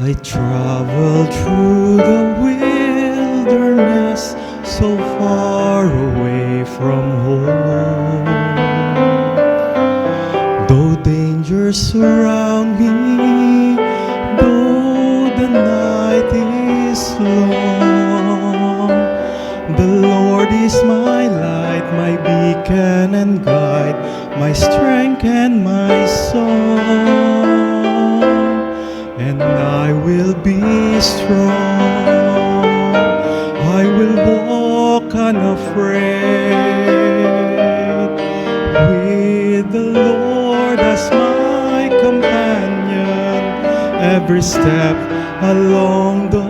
I traveled through the wilderness, so far away from home. Though dangers surround me, though the night is long, the Lord is my light, my beacon and guide, my strength and my song. And I will be strong, I will walk unafraid, with the Lord as my companion, every step along the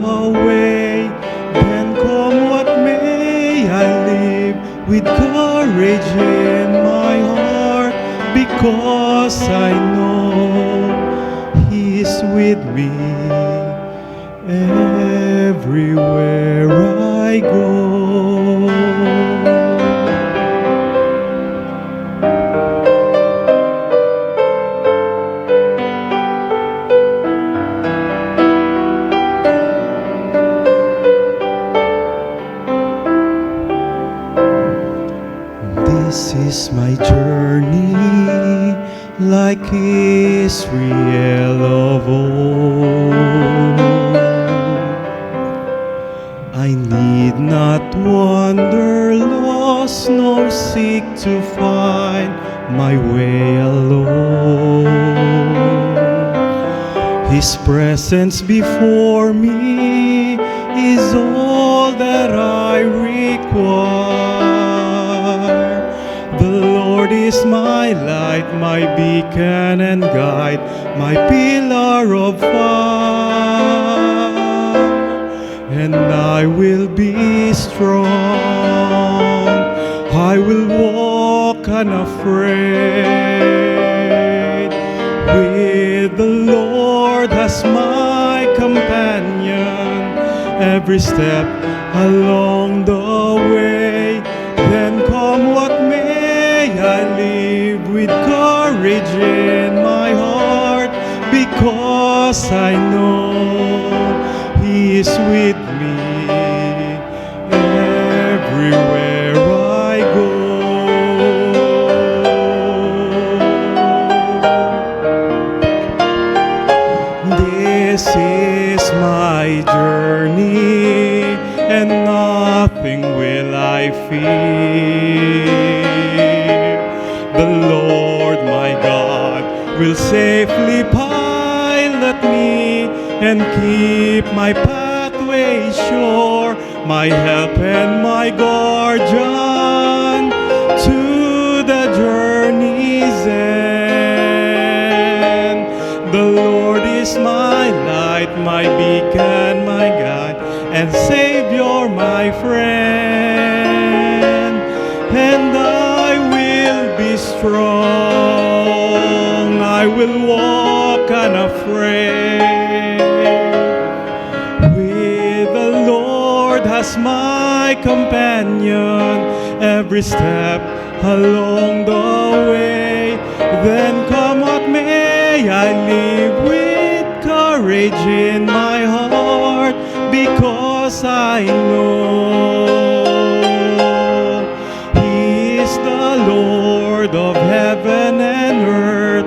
way. Then come what may, I live with courage in my heart, because I know He is with me everywhere I go. This is my journey, like Israel of old. I need not wander lost, nor seek to find my way alone. His presence before me is all that I require. The Lord is my light, my beacon and guide, my pillar of fire. And I will be strong, I will walk unafraid, with the Lord as my companion, every step along the way. Then come what may, I live with courage in my heart, because I know He is with me everywhere I go. This is my journey, and nothing will I fear. The Lord my God will safely pilot me and keep my pathway sure, my help and my guardian to the journey's end. The Lord is my light, my beacon, my guide, and Savior, my friend. And I will be strong, I will walk unafraid, with the Lord as my companion, every step along the way. Then come what may, I live with courage in my heart, because I know He is the Lord of heaven and earth.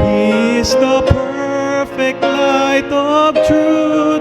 He is the perfect light of truth.